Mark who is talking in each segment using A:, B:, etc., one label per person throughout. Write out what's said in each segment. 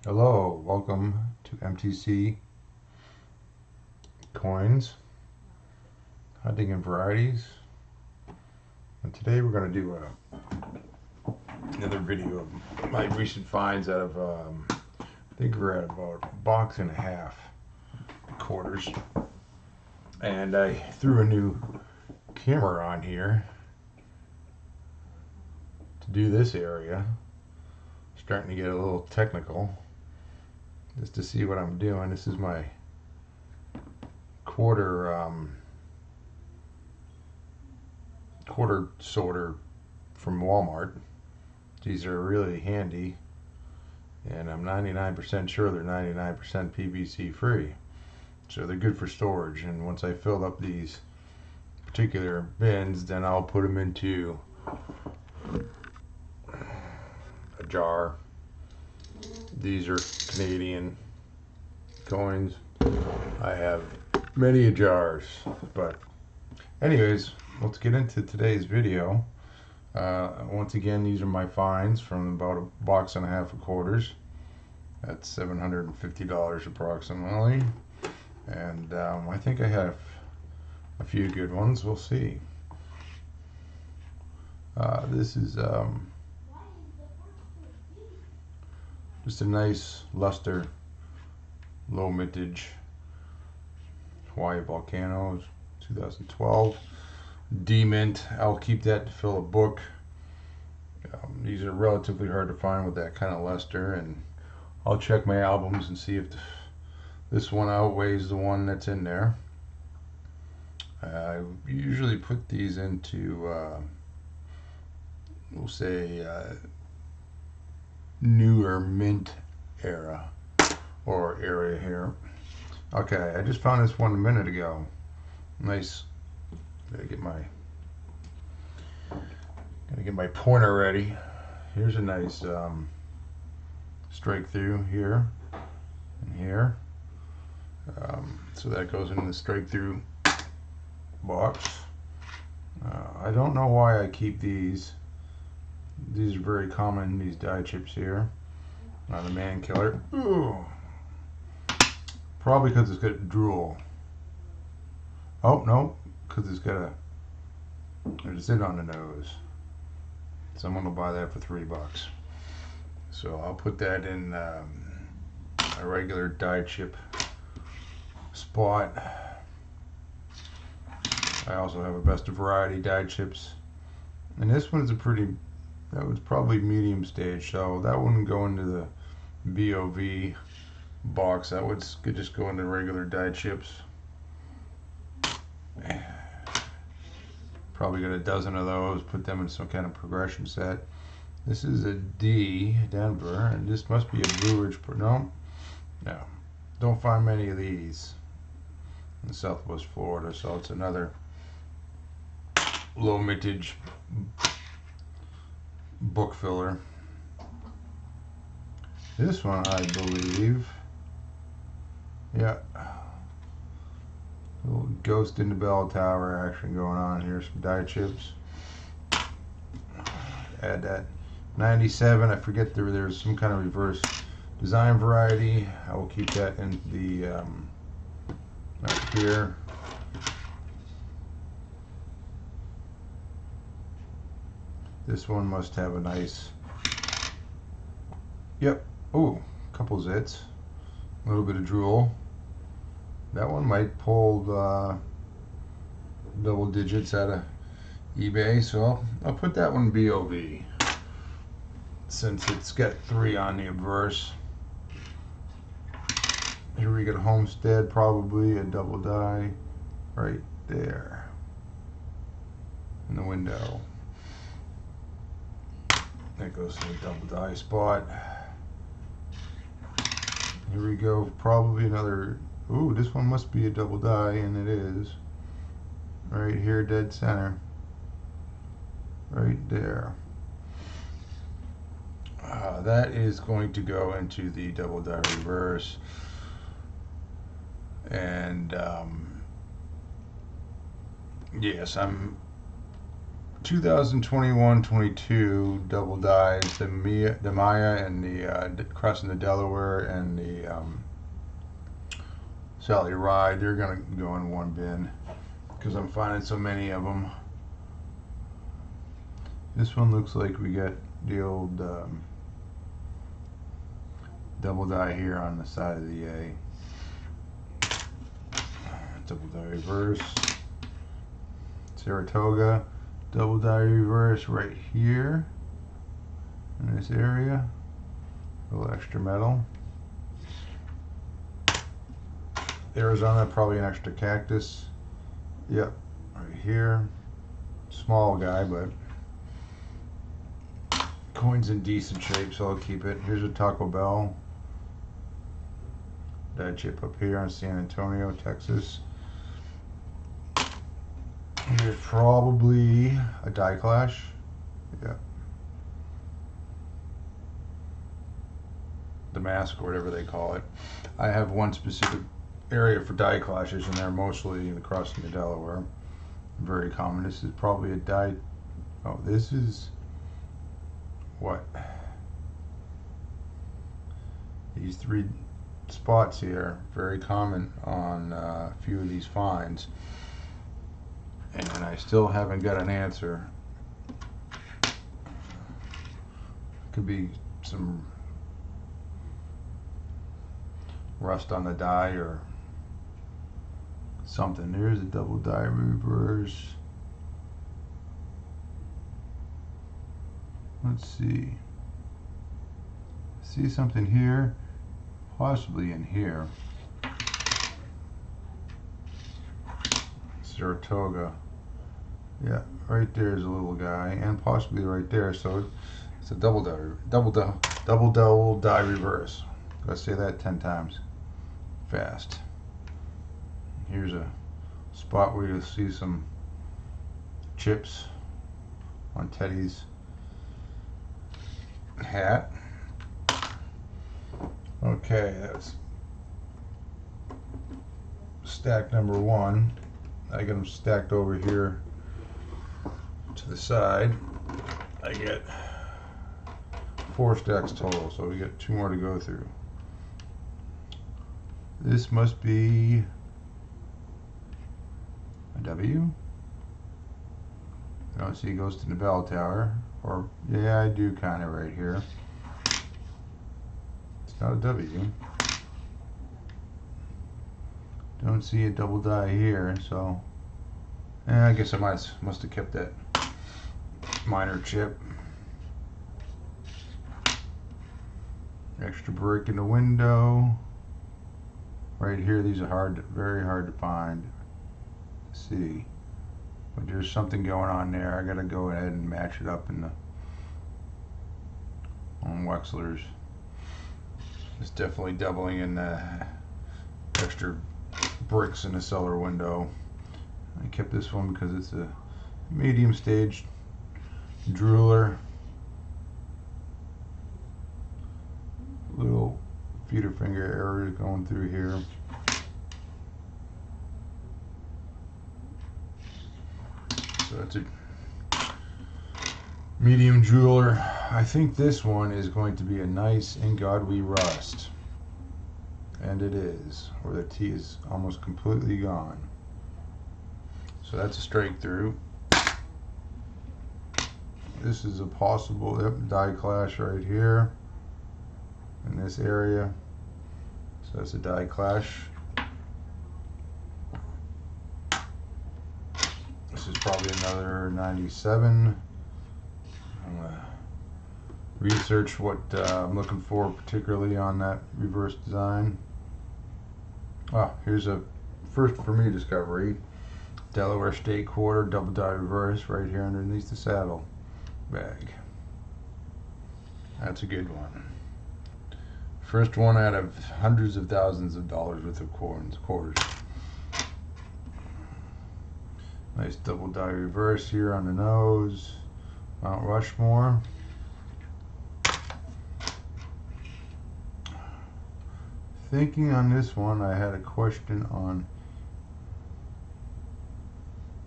A: Hello, welcome to MTC Coins, Hunting and Varieties. And today we're going to do another video of my recent finds out of, I think we're at about a box and a half quarters. And I threw a new camera on here to do this area. Starting to get a little technical just to see what I'm doing. This is my quarter sorter from Walmart. These are really handy, and I'm 99% sure they're 99% PVC free. So they're good for storage. And once I fill up these particular bins, then I'll put them into a jar. These are Canadian coins. I have many jars, but anyways, let's get into today's video. Once again, these are my finds from about a box and a half of quarters. That's $750 approximately. And I think I have a few good ones. We'll see. This is just a nice luster, low mintage Hawaii Volcano, 2012. D-mint. I'll keep that to fill a book. These are relatively hard to find with that kind of luster, and I'll check my albums and see if this one outweighs the one that's in there. I usually put these into, we'll say, newer mint era or area here. Okay, I just found this one a minute ago. Nice. Gotta get my pointer ready. Here's a nice strike through here and here. So that goes in the strike through box. I don't know why I keep these. These are very common, these die chips here. The Man Killer. Ooh. Probably because it's got drool. Oh, no, because it's got there's a zit on the nose. Someone will buy that for $3. So I'll put that in a regular die chip spot. I also have a best of variety die chips. And this one's that was probably medium stage, so that wouldn't go into the BOV box. That could just go into regular die chips. Probably got a dozen of those, put them in some kind of progression set. This is a D, Denver, and this must be a Blue Ridge. No, don't find many of these in Southwest Florida, so it's another low mintage book filler. This one, I believe, yeah, a little Ghost in the Bell Tower action going on here. Some die chips. Add that 97. I forget there's some kind of reverse design variety. I will keep that in the up here. This one must have a nice, yep, oh, couple zits, a little bit of drool. That one might pull double digits out of eBay, so I'll put that one BOV since it's got 3 on the obverse. Here we got Homestead, probably a double die right there in the window. That goes to the double die spot. Here we go, probably another, ooh, this one must be a double die, and it is. Right here, dead center. Right there. That is going to go into the double die reverse. And yes, I'm 2021-22 double dies, the Maya and the crossing the Delaware and the Sally Ride. They're gonna go in one bin because I'm finding so many of them. This one looks like we got the old double die here on the side of the A. Double die reverse. Saratoga. Double die reverse right here in this area. A little extra metal. Arizona, probably an extra cactus. Yep, right here. Small guy, but coin's in decent shape, so I'll keep it. Here's a Taco Bell. Die chip up here on San Antonio, Texas. There's probably a die clash. Yeah. The mask or whatever they call it. I have one specific area for die clashes, and they're mostly in the crossing of Delaware. Very common. This is probably a die. Oh, this is what? These three spots here, very common on a few of these finds. And I still haven't got an answer. Could be some rust on the die or something. There's a double die reverse. Let's see. See something here, possibly in here. Saratoga. Yeah, right there is a little guy, and possibly right there. So it's a double die reverse. Let's say that 10 times fast. Here's a spot where you'll see some chips on Teddy's hat. Okay, that's stack number one. I get them stacked over here to the side. I get 4 stacks total, so we get 2 more to go through. This must be a W. I don't see Ghost in the Bell Tower, or yeah, I do kind of right here. It's not a W. Don't see a double die here, so I guess I must have kept that minor chip. Extra brick in the window. Right here, these are very hard to find. Let's see, but there's something going on there. I gotta go ahead and match it up in the on Wexler's. It's definitely doubling in the extra bricks in the cellar window. I kept this one because it's a medium stage drooler. Little feeder finger errors going through here. So that's a medium jeweler. I think this one is going to be a nice In God We Rust. And it is, where the T is almost completely gone. So that's a straight through. This is a possible die clash right here in this area. So that's a die clash. This is probably another 97. I'm gonna research what I'm looking for particularly on that reverse design. Ah, here's a first for me discovery. Delaware State Quarter double die reverse right here underneath the saddle bag. That's a good one. First one out of hundreds of thousands of dollars worth of quarters. Nice double die reverse here on the nose. Mount Rushmore. Thinking on this one, I had a question on,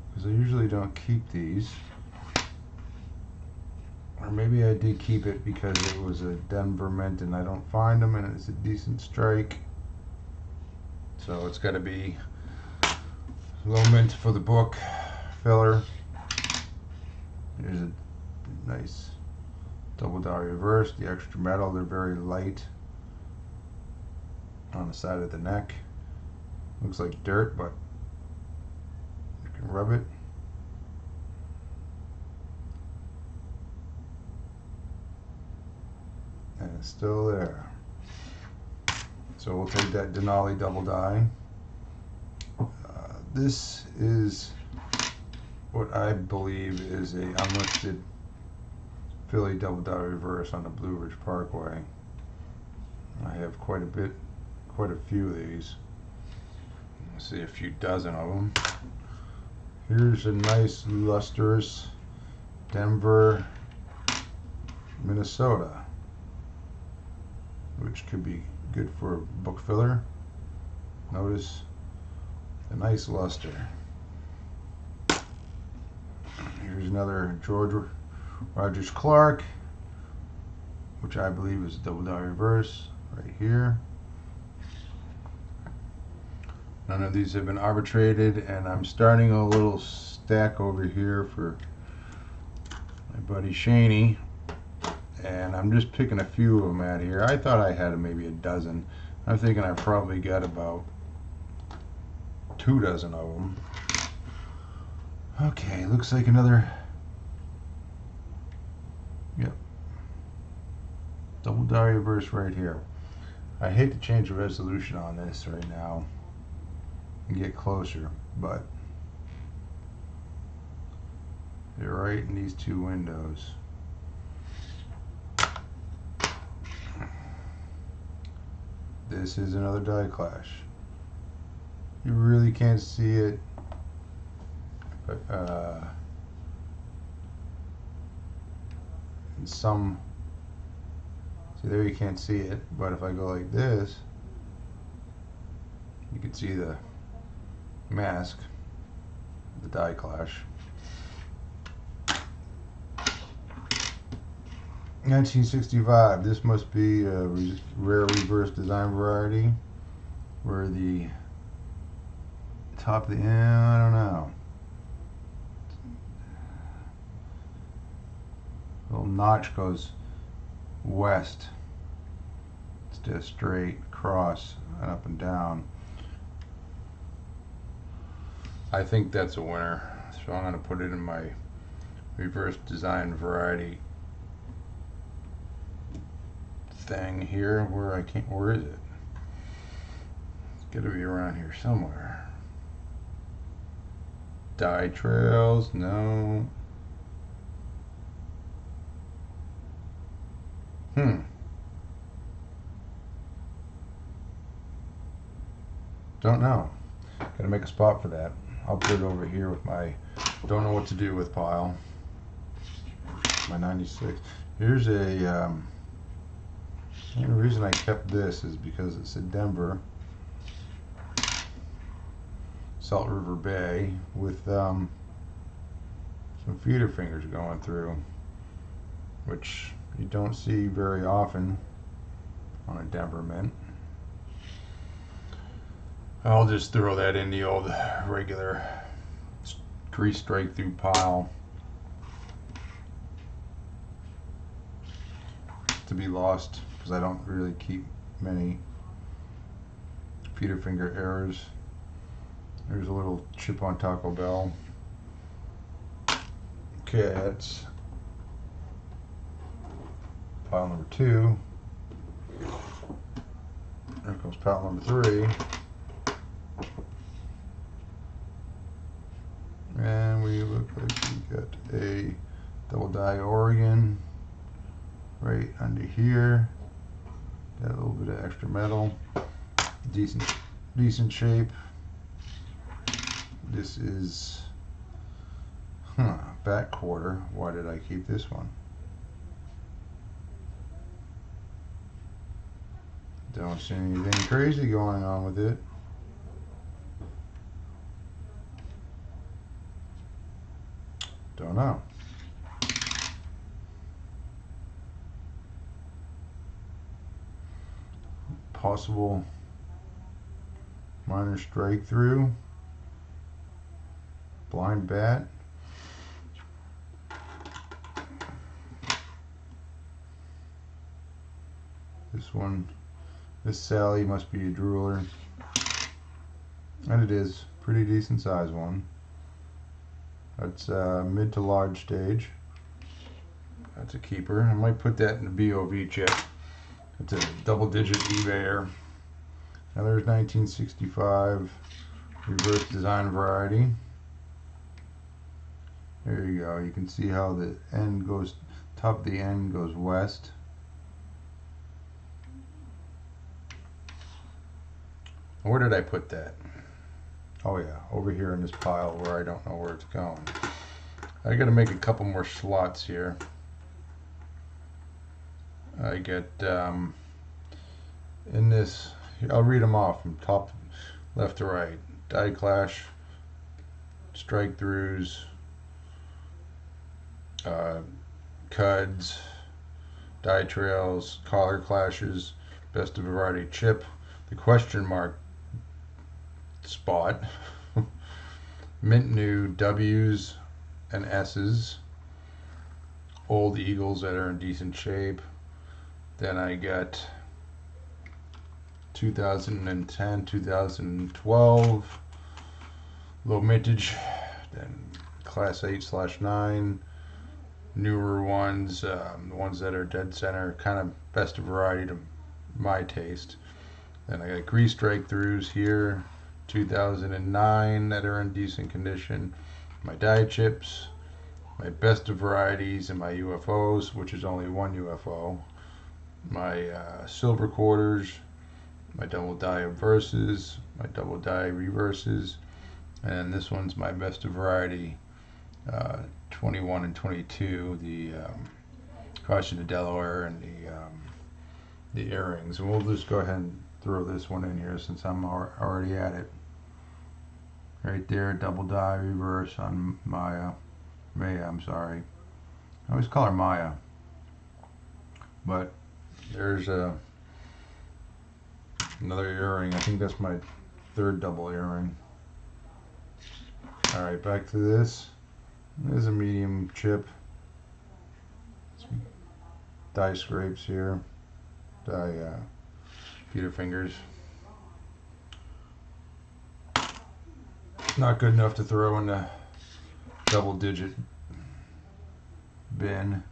A: because I usually don't keep these. maybe I did keep it because it was a Denver mint and I don't find them and it's a decent strike. So it's got to be low mint for the book filler. Here's a nice double die reverse. The extra metal, they're very light on the side of the neck. Looks like dirt, but you can rub it. And it's still there. So we'll take that Denali double die. This is what I believe is a unlisted Philly double die reverse on the Blue Ridge Parkway. I have quite a few of these. Let's see, a few dozen of them. Here's a nice lustrous Denver, Minnesota, which could be good for book filler. Notice a nice luster. Here's another George Rogers Clark, which I believe is a double die reverse right here. None of these have been arbitrated, and I'm starting a little stack over here for my buddy Shaney, and I'm just picking a few of them out here. I thought I had maybe a dozen. I'm thinking I probably got about 2 dozen of them. Okay, looks like another, yep, double die reverse right here. I hate to change the resolution on this right now and get closer, but they're right in these 2 windows. This is another die clash. You really can't see it, but in some, see there you can't see it, but if I go like this, you can see the mask, the die clash. 1965, this must be a rare reverse design variety where the top of the end, I don't know, little notch goes west instead of straight across and up and down. I think that's a winner, so I'm going to put it in my reverse design variety thing here. Where I can't, where is it? It's got to be around here somewhere. Die trails, no. Don't know. Gotta make a spot for that. I'll put it over here with my don't know what to do with pile. My 96. Here's a the only reason I kept this is because it's in Denver, Salt River Bay, with some feeder fingers going through, which you don't see very often on a Denver mint. I'll just throw that in the old regular grease strike through pile to be lost, because I don't really keep many feeder finger errors. There's a little chip on Taco Bell. Okay, that's pile number 2. There comes pile number 3. And we look like we got a double die Oregon right under here. Got a little bit of extra metal. Decent shape. This is back quarter. Why did I keep this one? Don't see anything crazy going on with it. Don't know. possible minor strike through, blind bat. This one, this Sally must be a drooler, and it is pretty decent size one. That's mid to large stage. That's a keeper. I might put that in the BOV chip. It's a double-digit eBayer. Now there's 1965 reverse design variety. There you go. You can see how the end goes, top of the end goes west. Where did I put that? Oh yeah, over here in this pile where I don't know where it's going. I gotta make a couple more slots here. I get in this, I'll read them off from top left to right. Die clash, strike throughs, cuds, die trails, collar clashes, best of variety chip, the question mark spot, mint new W's and S's, old eagles that are in decent shape. Then I got 2010, 2012, low mintage, then class 8/9, newer ones, the ones that are dead center, kind of best of variety to my taste. Then I got grease strike throughs here, 2009 that are in decent condition, my die chips, my best of varieties, and my UFOs, which is only one UFO. My silver quarters, my double die verses, my double die reverses, and this one's my best of variety 21 and 22, the Caution to Delaware and the earrings. And we'll just go ahead and throw this one in here since I'm already at it. Right there, double die reverse on Maya. I'm sorry. I always call her Maya. But there's another earring. I think that's my third double earring. Alright, back to this. There's a medium chip. Some die scrapes here. Die Peter fingers. Not good enough to throw in the double digit bin.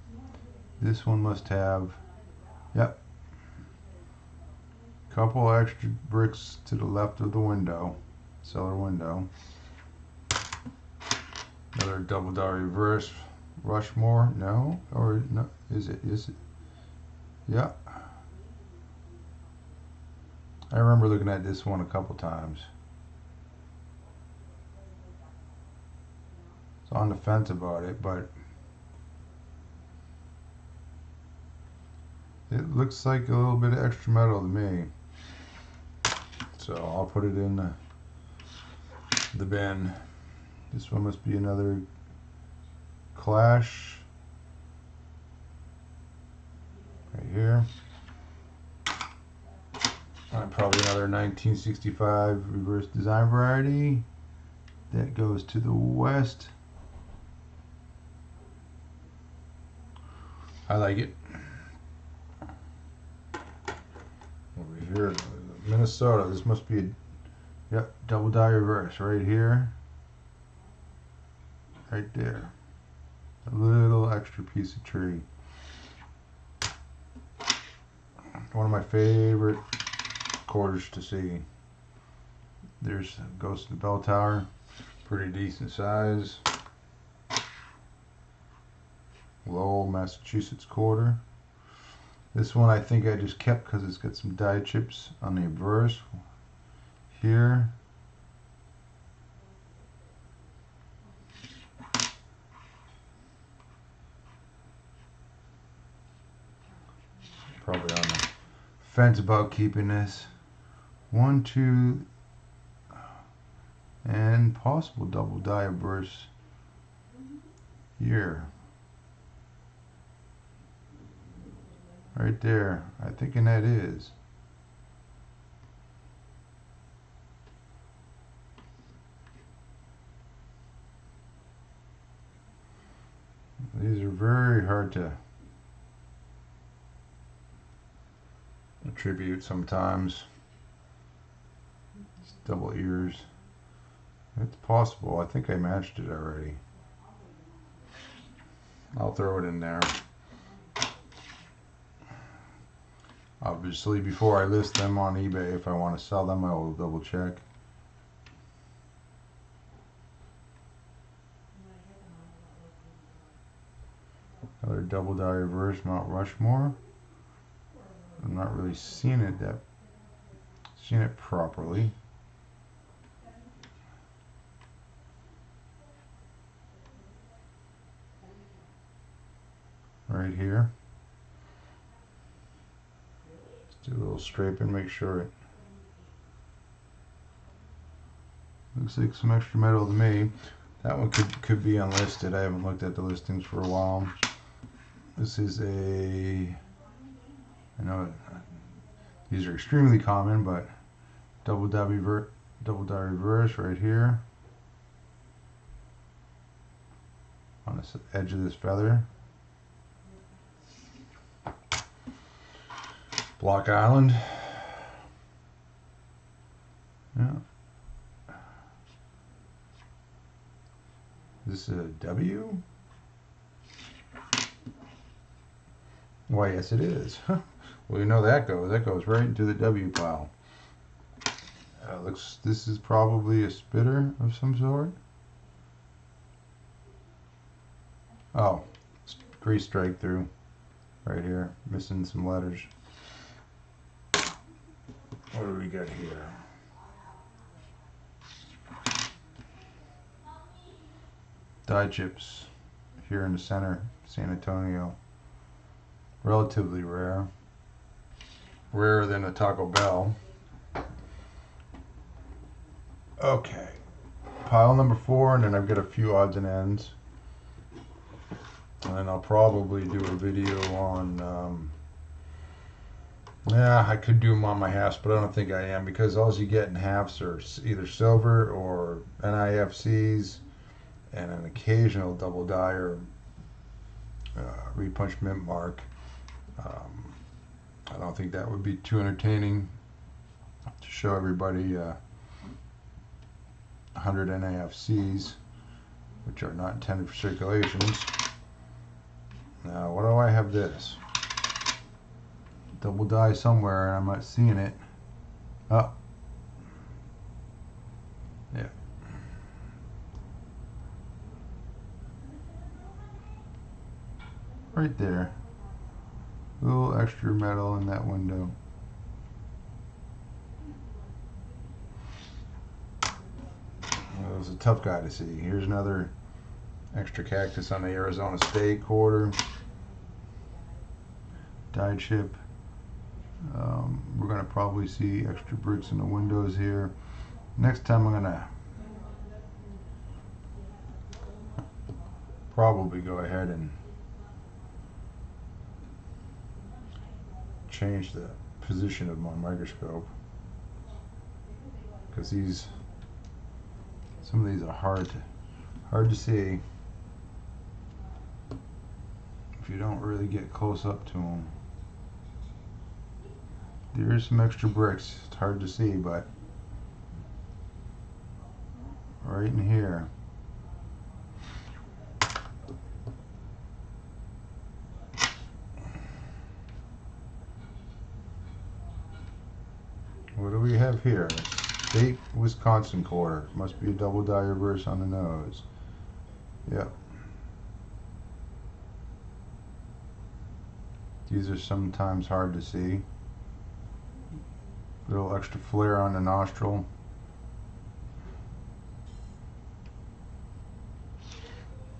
A: This one must have, yep, couple extra bricks to the left of the window, cellar window. Another double die reverse. Rushmore, no, or no, is it? Yeah. I remember looking at this one a couple times. So on the fence about it, but it looks like a little bit of extra metal to me. So I'll put it in the bin. This one must be another Clash. Right here. Probably another 1965 reverse design variety. That goes to the west. I like it. Over here, Minnesota. This must be a, yep, double die reverse right here. Right there. A little extra piece of tree. One of my favorite quarters to see. There's Ghost of the Bell Tower. Pretty decent size. Lowell, Massachusetts quarter. This one I think I just kept because it's got some die chips on the reverse here. Probably on the fence about keeping this. 1, 2, and possible double die reverse here. Right there. I'm thinking that is. very hard to attribute sometimes. It's double ears. It's possible. I think I matched it already. I'll throw it in there. Obviously, before I list them on eBay, if I want to sell them, I will double check. Another double die reverse Mount Rushmore. I'm not really seeing it properly. Right here. Let's do a little scraping, make sure it looks like some extra metal to me. That one could be unlisted. I haven't looked at the listings for a while. This is I know these are extremely common, but double die reverse right here on the edge of this feather. Block Island. Yeah. Is this a W? Why, yes, it is. Well, you know that goes. That goes right into the W pile. This is probably a spitter of some sort. Oh, grease strike through right here. Missing some letters. What do we got here? Die chips here in the center, San Antonio. Relatively rare. Rarer than a Taco Bell. Okay. Pile number 4, and then I've got a few odds and ends. And then I'll probably do a video on, yeah, I could do them on my halves, but I don't think I am, because all you get in halves are either silver or NIFCs and an occasional double die or repunch mint mark. I don't think that would be too entertaining to show everybody 100 NIFCs, which are not intended for circulations. Now, what do I have this? Double die somewhere, and I'm not seeing it. Oh. Yeah. Right there. A little extra metal in that window. Well, it was a tough guy to see. Here's another extra cactus on the Arizona State quarter. Die chip. We're going to probably see extra bricks in the windows here. Next time I'm going to probably go ahead and change the position of my microscope, because some of these are hard to see if you don't really get close up to them. There's some extra bricks. It's hard to see, but right in here. What do we have here? State Wisconsin quarter. Must be a double die reverse on the nose. Yep. These are sometimes hard to see. Little extra flare on the nostril.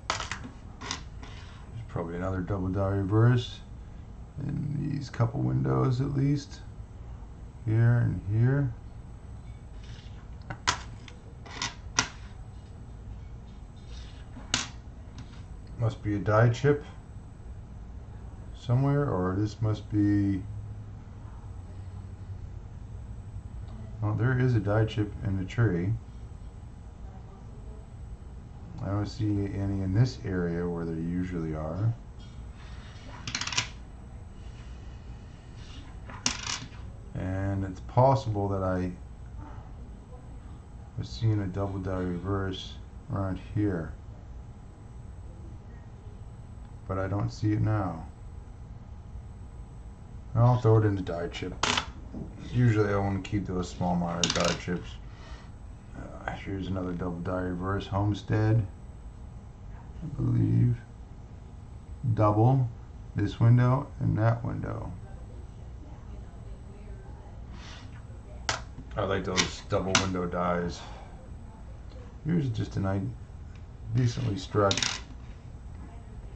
A: There's probably another double die reverse in these couple windows at least. Here and here. Must be a die chip somewhere, or this must be... Oh, there is a die chip in the tree. I don't see any in this area where there usually are. And it's possible that I was seeing a double die reverse around here, but I don't see it now. I'll throw it in the die chip. Usually I want to keep those small minor die chips. Here's another double die reverse, Homestead, I believe. Double this window and that window. I like those double window dies. Here's just a nice, decently struck,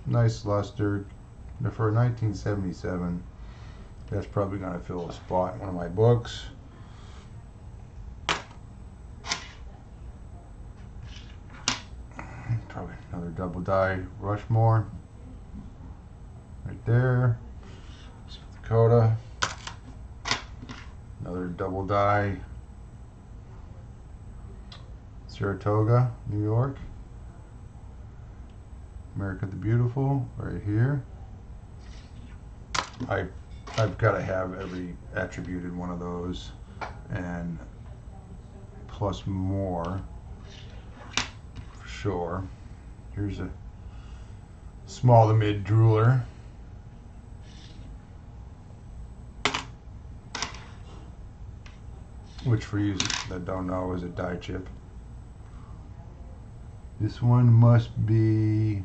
A: nice luster for 1977. That's probably going to fill a spot in one of my books. Probably another double die Rushmore right there. South Dakota. Another double die Saratoga, New York. America the Beautiful right here. I've got to have every attributed one of those, and plus more for sure. Here's a small to mid drooler. Which for you that don't know is a die chip. This one must be,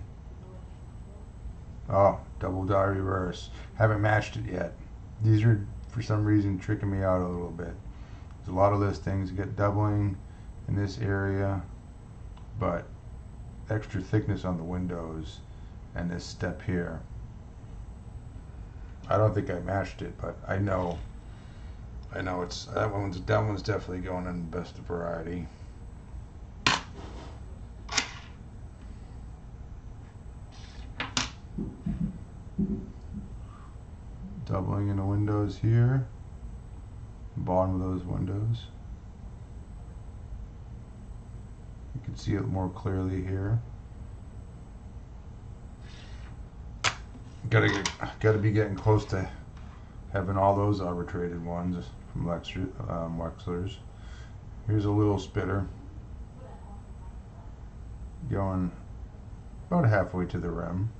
A: oh, double die reverse. Haven't matched it yet. These are for some reason tricking me out a little bit. There's a lot of listings get doubling in this area, but extra thickness on the windows and this step here. I don't think I matched it, but I know it's that one's definitely going in the best variety. Doubling in the windows here, bottom of those windows. You can see it more clearly here. Gotta be getting close to having all those arbitrated ones from Wexler's. Here's a little spitter going about halfway to the rim.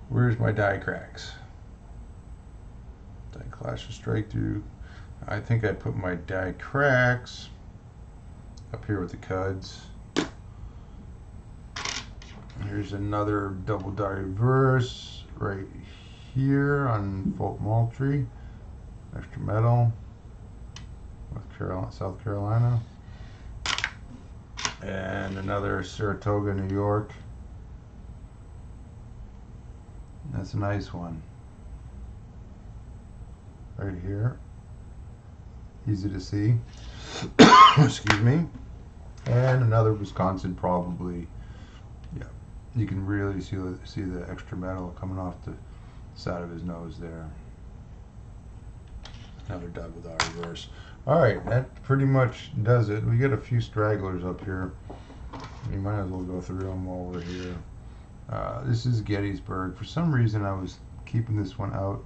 A: Where's my die cracks? Die clashes straight through. I think I put my die cracks up here with the cuds. Here's another double die reverse right here on Fulton Moultrie. Extra metal. South Carolina. And another Saratoga, New York. That's a nice one. Right here. Easy to see. Excuse me. And another Wisconsin, probably. Yeah. You can really see the extra metal coming off the side of his nose there. Another double die reverse. Alright, that pretty much does it. We got a few stragglers up here. You might as well go through them while we're here. This is Gettysburg. For some reason I was keeping this one out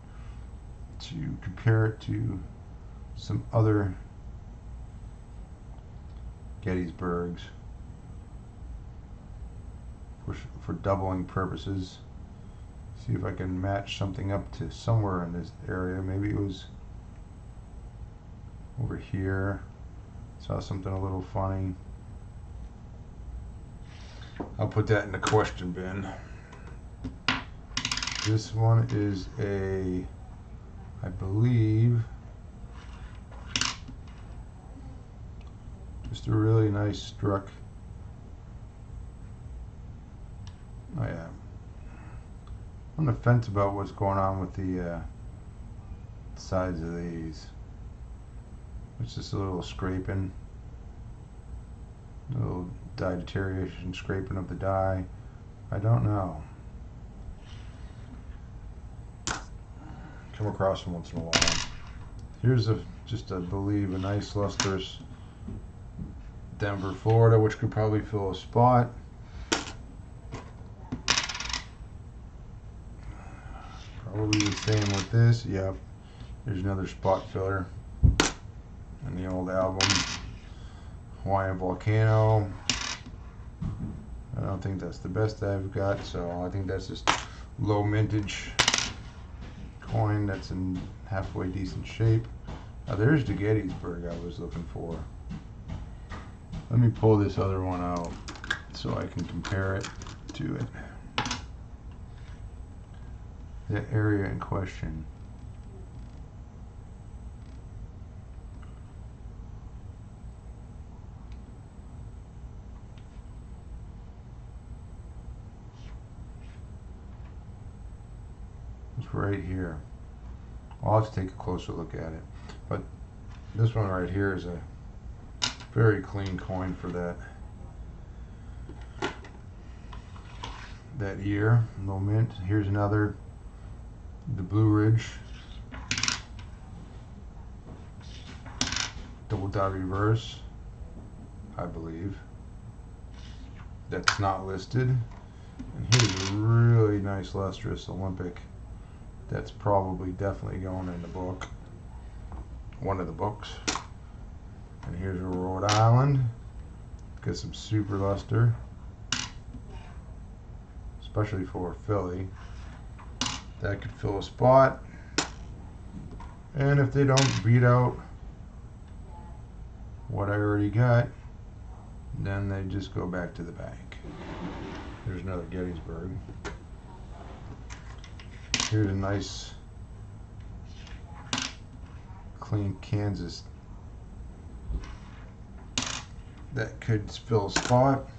A: to compare it to some other Gettysburgs for doubling purposes. See if I can match something up to somewhere in this area. Maybe it was over here. Saw something a little funny. I'll put that in the question bin. This one is a, I believe, just a really nice struck. Oh yeah. I'm on the fence about what's going on with the sides of these. It's just a little scraping. A little die deterioration, scraping of the die. I don't know. Come across them once in a while. Here's just I believe a nice lustrous Denver, Florida, which could probably fill a spot. Probably we were saying with this, yep, there's another spot filler in the old album. Hawaiian Volcano. I don't think that's the best I've got, so I think that's just low mintage coin that's in halfway decent shape. Now there's the Gettysburg I was looking for. Let me pull this other one out so I can compare it to it. The area in question. It's right here. I'll have to take a closer look at it. But this one right here is a very clean coin for that year. No mint. Here's another, the Blue Ridge double dot reverse, I believe. That's not listed. And here's a really nice lustrous Olympic. That's probably definitely going in the book. One of the books. And here's a Rhode Island. Got some super luster. Especially for Philly. That could fill a spot. And if they don't beat out what I already got, then they just go back to the bank. There's another Gettysburg. Here's a nice clean Kansas that could fill a spot.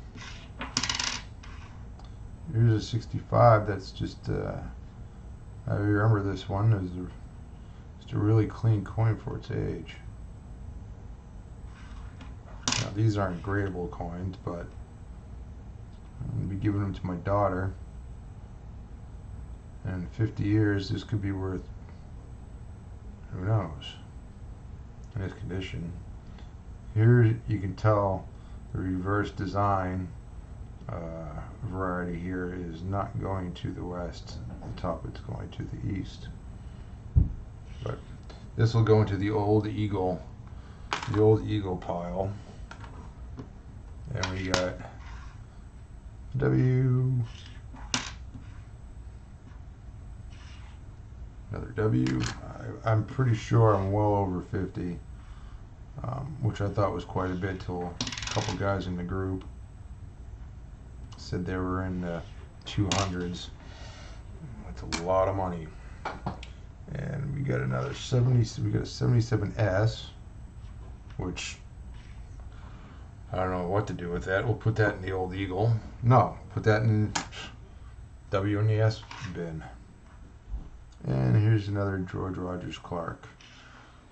A: Here's a 65 that's just I remember this one is just a really clean coin for its age. Now these aren't gradable coins, but I'm going to be giving them to my daughter. And in 50 years, this could be worth, who knows, in this condition. Here you can tell the reverse design variety here is not going to the west. The top, it's going to the east. But this will go into the old eagle pile. And we got W. Another W. I'm pretty sure I'm well over 50, which I thought was quite a bit till a couple guys in the group said they were in the 200s. That's a lot of money. And we got another 70. We got a 77S, which I don't know what to do with that. We'll put that in the old Eagle. No, put that in W and the S bin. And here's another George Rogers Clark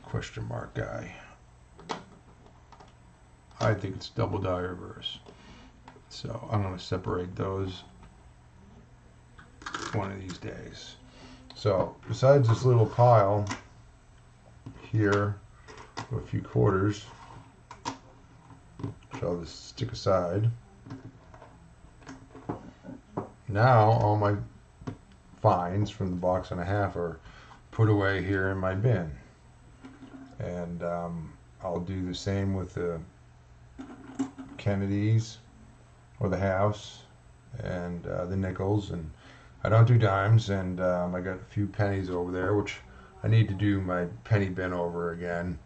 A: question mark guy. I think it's double die reverse. So I'm going to separate those one of these days. So besides this little pile here of a few quarters, which I'll just stick aside. Now all my finds from the box and a half are put away here in my bin. And I'll do the same with the Kennedys or the house and the nickels, and I don't do dimes, and I got a few pennies over there, which I need to do my penny bin over again.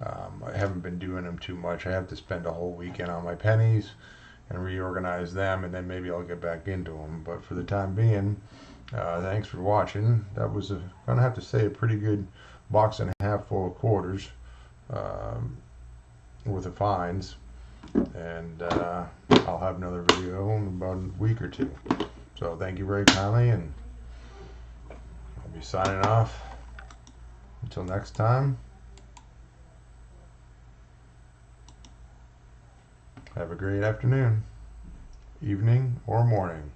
A: I haven't been doing them too much. I have to spend a whole weekend on my pennies and reorganize them, and then maybe I'll get back into them. But for the time being, thanks for watching. That was gonna have to say a pretty good box and a half full of quarters with the finds, and I'll have another video in about a week or two. So thank you very kindly, and I'll be signing off. Until next time, have a great afternoon, evening, or morning.